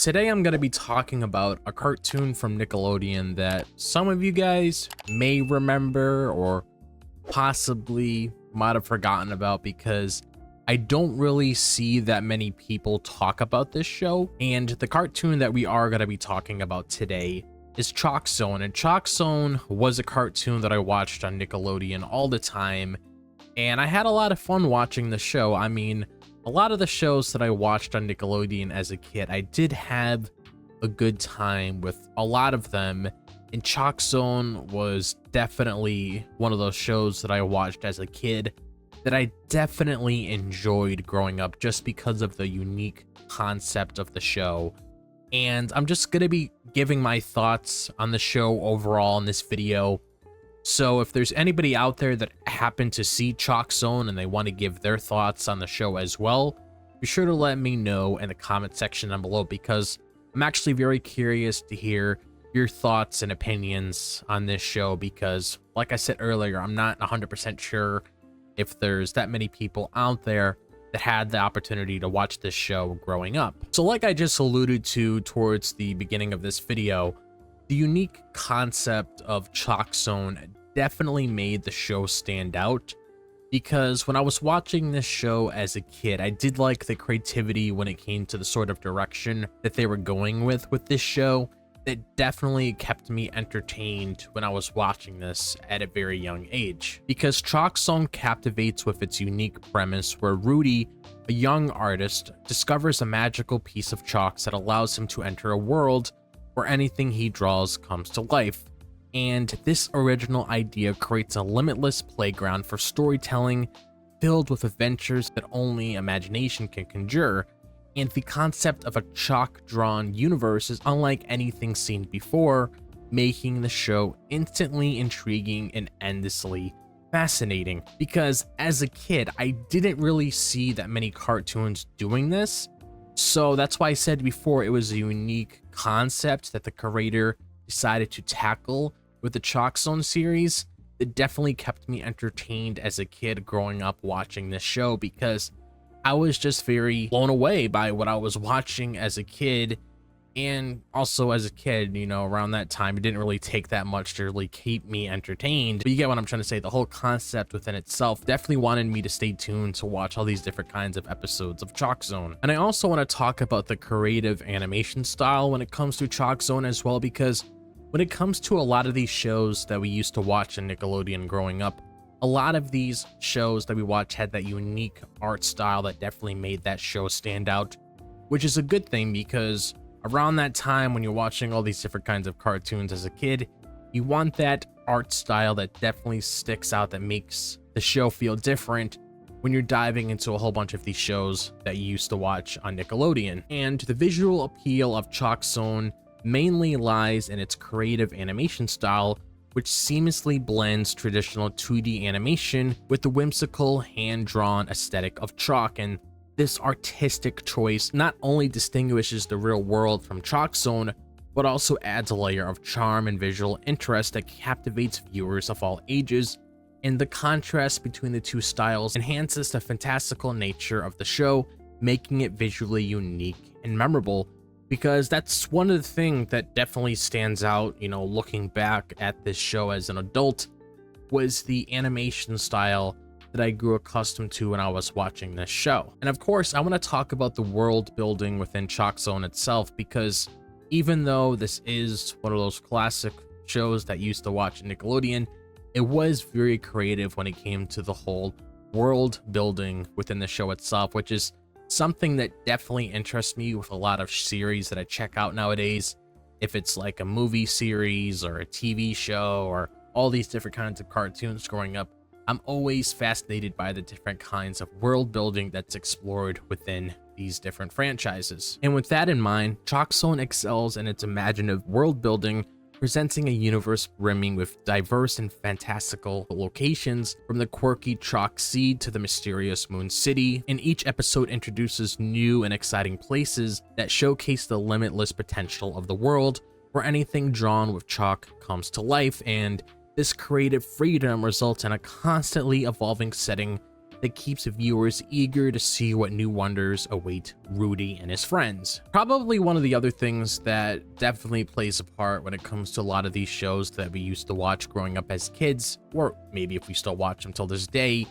Today I'm going to be talking about a cartoon from Nickelodeon that some of you guys may remember or possibly might have forgotten about, because I don't really see that many people talk about this show. And the cartoon that we are going to be talking about today is ChalkZone. And ChalkZone was a cartoon that I watched on Nickelodeon all the time, and I had a lot of fun watching the show. I mean, a lot of the shows that I watched on Nickelodeon as a kid, I did have a good time with a lot of them, and ChalkZone was definitely one of those shows that I watched as a kid that I definitely enjoyed growing up, just because of the unique concept of the show. And I'm just going to be giving my thoughts on the show overall in this video. So if there's anybody out there that happened to see ChalkZone and they want to give their thoughts on the show as well, be sure to let me know in the comment section down below, because I'm actually very curious to hear your thoughts and opinions on this show, because like I said earlier, I'm not 100% sure if there's that many people out there that had the opportunity to watch this show growing up. So like I just alluded to towards the beginning of this video, the unique concept of ChalkZone definitely made the show stand out, because when I was watching this show as a kid, I did like the creativity when it came to the sort of direction that they were going with this show. That definitely kept me entertained when I was watching this at a very young age, because ChalkZone captivates with its unique premise where Rudy, a young artist, discovers a magical piece of chalk that allows him to enter a world where anything he draws comes to life. And this original idea creates a limitless playground for storytelling filled with adventures that only imagination can conjure. And the concept of a chalk-drawn universe is unlike anything seen before, making the show instantly intriguing and endlessly fascinating. Because as a kid, I didn't really see that many cartoons doing this, so that's why I said before it was a unique concept that the creator decided to tackle with the ChalkZone series. It definitely kept me entertained as a kid growing up watching this show, because I was just very blown away by what I was watching as a kid. And also as a kid, you know, around that time, it didn't really take that much to really keep me entertained. But you get what I'm trying to say. The whole concept within itself definitely wanted me to stay tuned to watch all these different kinds of episodes of ChalkZone. And I also want to talk about the creative animation style when it comes to ChalkZone as well, because when it comes to a lot of these shows that we used to watch in Nickelodeon growing up, a lot of these shows that we watch had that unique art style that definitely made that show stand out, which is a good thing, because around that time when you're watching all these different kinds of cartoons as a kid, you want that art style that definitely sticks out, that makes the show feel different when you're diving into a whole bunch of these shows that you used to watch on Nickelodeon. And the visual appeal of ChalkZone mainly lies in its creative animation style, which seamlessly blends traditional 2D animation with the whimsical hand-drawn aesthetic of chalk. And this artistic choice not only distinguishes the real world from ChalkZone, but also adds a layer of charm and visual interest that captivates viewers of all ages. And the contrast between the two styles enhances the fantastical nature of the show, making it visually unique and memorable. Because that's one of the things that definitely stands out, you know, looking back at this show as an adult, was the animation style that I grew accustomed to when I was watching this show. And of course, I want to talk about the world building within ChalkZone itself, because even though this is one of those classic shows that used to watch Nickelodeon, it was very creative when it came to the whole world building within the show itself, which is something that definitely interests me with a lot of series that I check out nowadays. If it's like a movie series or a TV show or all these different kinds of cartoons growing up, I'm always fascinated by the different kinds of world building that's explored within these different franchises. And with that in mind, ChalkZone excels in its imaginative world building, presenting a universe brimming with diverse and fantastical locations, from the quirky Chalk Sea to the mysterious Moon City. And each episode introduces new and exciting places that showcase the limitless potential of the world, where anything drawn with chalk comes to life. And this creative freedom results in a constantly evolving setting that keeps viewers eager to see what new wonders await Rudy and his friends. Probably one of the other things that definitely plays a part when it comes to a lot of these shows that we used to watch growing up as kids, or maybe if we still watch them till this day,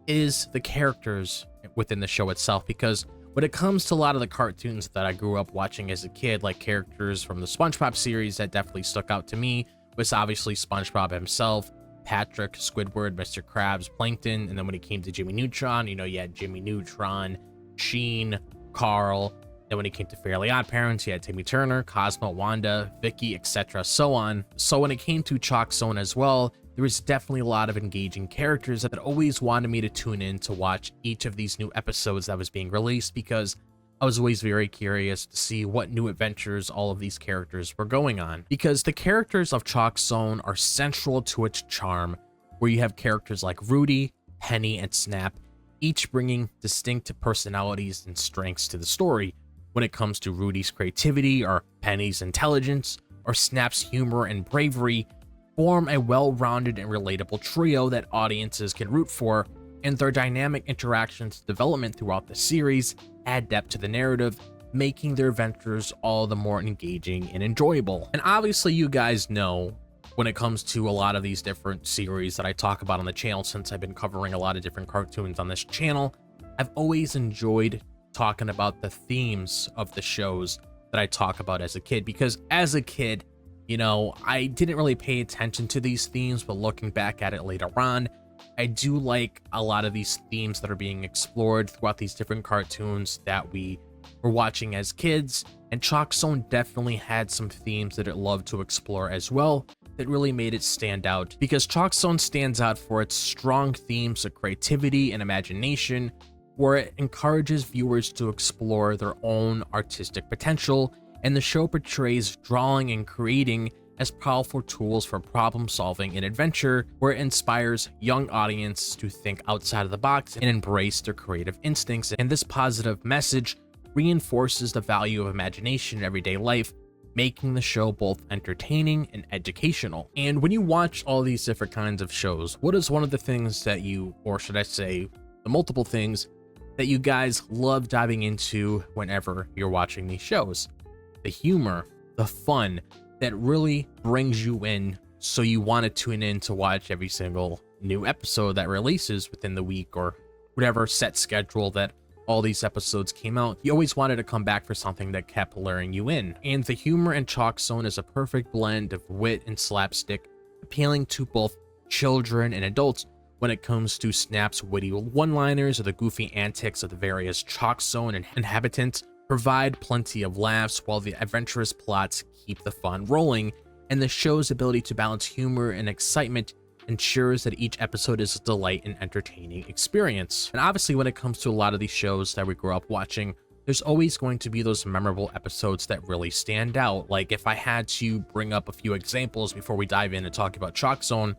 is the characters within the show itself. Because when it comes to a lot of the cartoons that I grew up watching as a kid, like characters from the SpongeBob series that definitely stuck out to me was obviously SpongeBob himself, Patrick, Squidward, Mr. Krabs, Plankton, and then when it came to Jimmy Neutron, you had Jimmy Neutron, Sheen, Carl. Then when it came to Fairly Odd Parents, you had Timmy Turner, Cosmo, Wanda, Vicky, etc., so on. So when it came to ChalkZone as well, there was definitely a lot of engaging characters that always wanted me to tune in to watch each of these new episodes that was being released, because I was always very curious to see what new adventures all of these characters were going on. Because the characters of ChalkZone are central to its charm, where you have characters like Rudy, Penny, and Snap, each bringing distinct personalities and strengths to the story. When it comes to Rudy's creativity, or Penny's intelligence, or Snap's humor and bravery, form a well-rounded and relatable trio that audiences can root for, and their dynamic interactions development throughout the series add depth to the narrative, making their adventures all the more engaging and enjoyable. And obviously you guys know, when it comes to a lot of these different series that I talk about on the channel, since I've been covering a lot of different cartoons on this channel, I've always enjoyed talking about the themes of the shows that I talk about as a kid, because as a kid, I didn't really pay attention to these themes, but looking back at it later on, I do like a lot of these themes that are being explored throughout these different cartoons that we were watching as kids, and ChalkZone definitely had some themes that it loved to explore as well that really made it stand out, because ChalkZone stands out for its strong themes of creativity and imagination, where it encourages viewers to explore their own artistic potential, and the show portrays drawing and creating as powerful tools for problem solving and adventure, where it inspires young audiences to think outside of the box and embrace their creative instincts. And this positive message reinforces the value of imagination in everyday life, making the show both entertaining and educational. And when you watch all these different kinds of shows, what is one of the things that you, or should I say, the multiple things that you guys love diving into whenever you're watching these shows? The humor, the fun, that really brings you in, so you want to tune in to watch every single new episode that releases within the week, or whatever set schedule that all these episodes came out. You always wanted to come back for something that kept luring you in. And the humor in ChalkZone is a perfect blend of wit and slapstick, appealing to both children and adults. When it comes to Snap's witty one-liners or the goofy antics of the various ChalkZone and inhabitants provide plenty of laughs, while the adventurous plots keep the fun rolling, and the show's ability to balance humor and excitement ensures that each episode is a delight and entertaining experience. And obviously when it comes to a lot of these shows that we grew up watching, there's always going to be those memorable episodes that really stand out. Like, if I had to bring up a few examples before we dive in and talk about ChalkZone,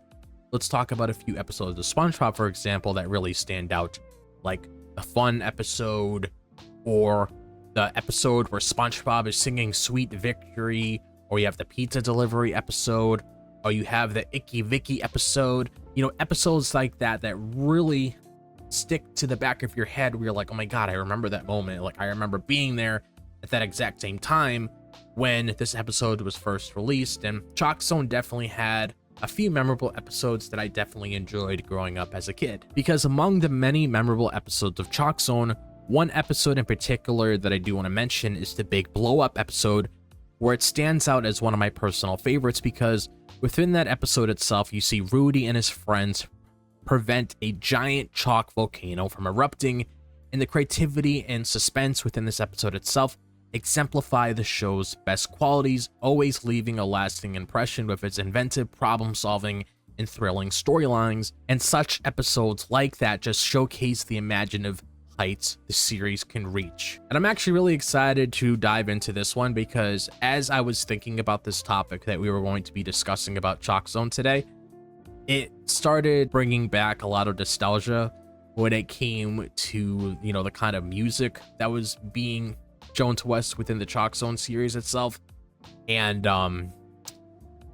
let's talk about a few episodes of SpongeBob, for example, that really stand out. Like the fun episode, or the episode where SpongeBob is singing Sweet Victory, or you have the pizza delivery episode, or you have the Icky Vicky episode. Episodes like that that really stick to the back of your head, where you're like, oh my god, I remember that moment. Like, I remember being there at that exact same time when this episode was first released. And ChalkZone definitely had a few memorable episodes that I definitely enjoyed growing up as a kid. Because among the many memorable episodes of ChalkZone, one episode in particular that I do want to mention is the Big Blow Up episode, where it stands out as one of my personal favorites, because within that episode itself, you see Rudy and his friends prevent a giant chalk volcano from erupting, and the creativity and suspense within this episode itself exemplify the show's best qualities, always leaving a lasting impression with its inventive problem solving and thrilling storylines. And such episodes like that just showcase the imaginative heights the series can reach. And I'm actually really excited to dive into this one, because as I was thinking about this topic that we were going to be discussing about ChalkZone today, it started bringing back a lot of nostalgia when it came to, the kind of music that was being shown to us within the ChalkZone series itself. And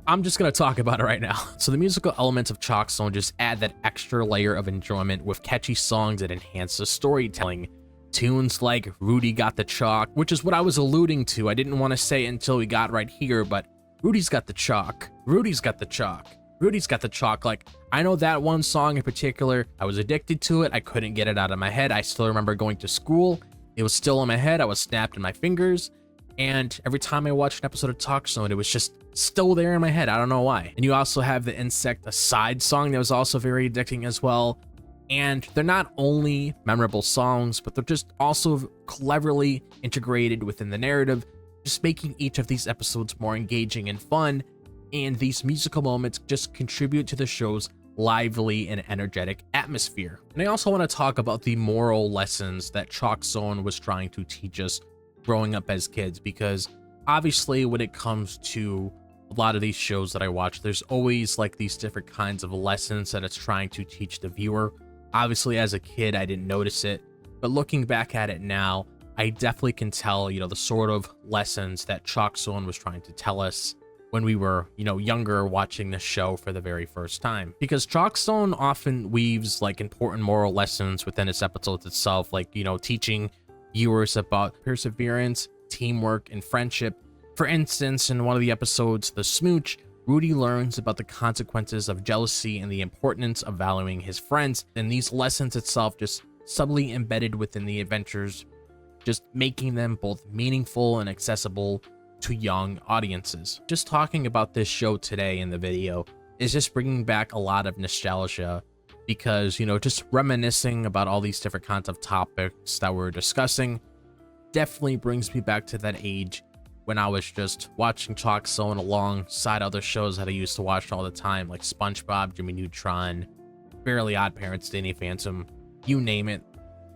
I'm just gonna talk about it right now. So the musical elements of ChalkZone just add that extra layer of enjoyment with catchy songs that enhance the storytelling. Tunes like Rudy Got the Chalk, which is what I was alluding to. I didn't want to say it until we got right here, but Rudy's got the chalk. Rudy's got the chalk. Rudy's got the chalk. Like, I know that one song in particular. I was addicted to it. I couldn't get it out of my head. I still remember going to school. It was still in my head. I was snapped in my fingers. And every time I watched an episode of ChalkZone, it was just still there in my head. I don't know why. And you also have the Insect Aside song that was also very addicting as well. And they're not only memorable songs, but they're just also cleverly integrated within the narrative, just making each of these episodes more engaging and fun. And these musical moments just contribute to the show's lively and energetic atmosphere. And I also want to talk about the moral lessons that ChalkZone was trying to teach us growing up as kids, because obviously when it comes to a lot of these shows that I watch, there's always like these different kinds of lessons that it's trying to teach the viewer. Obviously as a kid I didn't notice it, but looking back at it now, I definitely can tell, you know, the sort of lessons that ChalkZone was trying to tell us when we were, you know, younger, watching the show for the very first time. Because ChalkZone often weaves like important moral lessons within its episodes itself, like, you know, teaching viewers about perseverance, teamwork, and friendship. For instance, in one of the episodes, The Smooch, Rudy learns about the consequences of jealousy and the importance of valuing his friends, and these lessons itself just subtly embedded within the adventures, just making them both meaningful and accessible to young audiences. Just talking about this show today in the video is just bringing back a lot of nostalgia, because, you know, just reminiscing about all these different kinds of topics that we're discussing definitely brings me back to that age when I was just watching ChalkZone alongside other shows that I used to watch all the time, like SpongeBob, Jimmy Neutron, Fairly Odd Parents, Danny Phantom, you name it.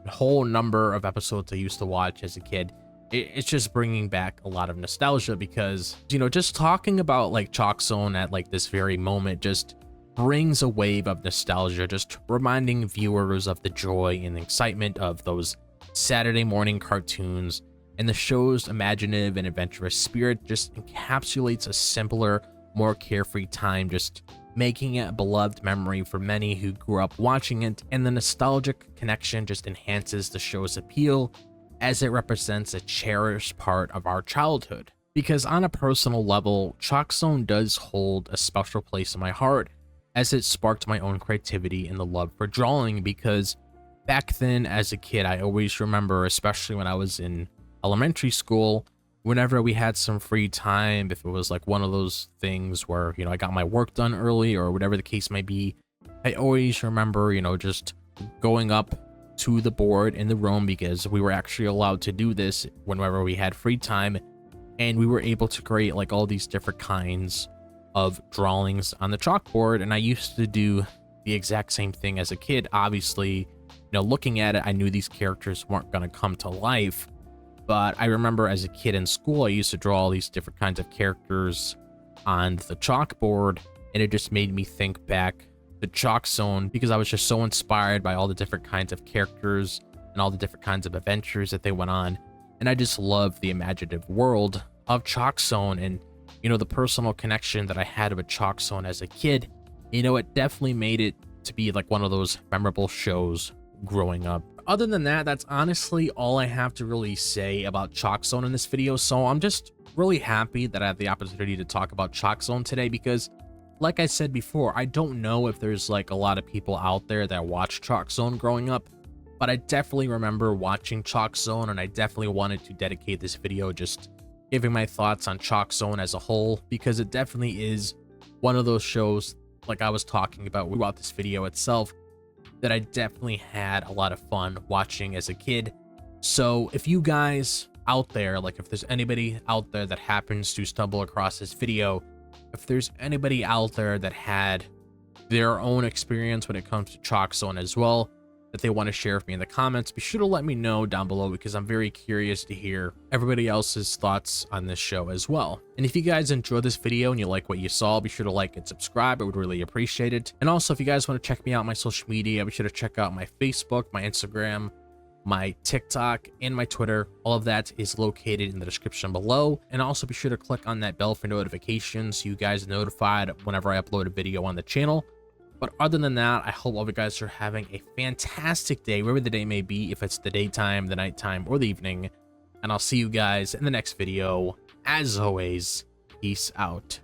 A whole number of episodes I used to watch as a kid. It's just bringing back a lot of nostalgia, because, you know, just talking about like ChalkZone at like this very moment just brings a wave of nostalgia, just reminding viewers of the joy and excitement of those Saturday morning cartoons. And the show's imaginative and adventurous spirit just encapsulates a simpler, more carefree time, just making it a beloved memory for many who grew up watching it. And the nostalgic connection just enhances the show's appeal, as it represents a cherished part of our childhood. Because on a personal level, ChalkZone does hold a special place in my heart, as it sparked my own creativity and the love for drawing. Because back then as a kid, I always remember, especially when I was in elementary school, whenever we had some free time, if it was like one of those things where, you know, I got my work done early or whatever the case may be, I always remember, you know, just going up to the board in the room, because we were actually allowed to do this whenever we had free time, and we were able to create like all these different kinds of drawings on the chalkboard. And I used to do the exact same thing as a kid. Obviously, you know, looking at it, I knew these characters weren't going to come to life, but I remember as a kid in school, I used to draw all these different kinds of characters on the chalkboard, and it just made me think back to ChalkZone, because I was just so inspired by all the different kinds of characters and all the different kinds of adventures that they went on. And I just love the imaginative world of ChalkZone, and, you know, the personal connection that I had with ChalkZone as a kid. You know, it definitely made it to be like one of those memorable shows growing up. Other than that, that's honestly all I have to really say about ChalkZone in this video. So I'm just really happy that I have the opportunity to talk about ChalkZone today, because like I said before, I don't know if there's like a lot of people out there that watched ChalkZone growing up, but I definitely remember watching ChalkZone, and I definitely wanted to dedicate this video just giving my thoughts on ChalkZone as a whole, because it definitely is one of those shows, like I was talking about throughout this video itself, that I definitely had a lot of fun watching as a kid. So if you guys out there, like if there's anybody out there that happens to stumble across this video, if there's anybody out there that had their own experience when it comes to ChalkZone as well, that they want to share with me in the comments, be sure to let me know down below, because I'm very curious to hear everybody else's thoughts on this show as well. And if you guys enjoyed this video and you like what you saw, be sure to like and subscribe. I would really appreciate it. And also, if you guys want to check me out on my social media, be sure to check out my Facebook, my Instagram, my TikTok, and my Twitter. All of that is located in the description below. And also be sure to click on that bell for notifications so you guys are notified whenever I upload a video on the channel. But other than that, I hope all of you guys are having a fantastic day, wherever the day may be, if it's the daytime, the nighttime, or the evening. And I'll see you guys in the next video. As always, peace out.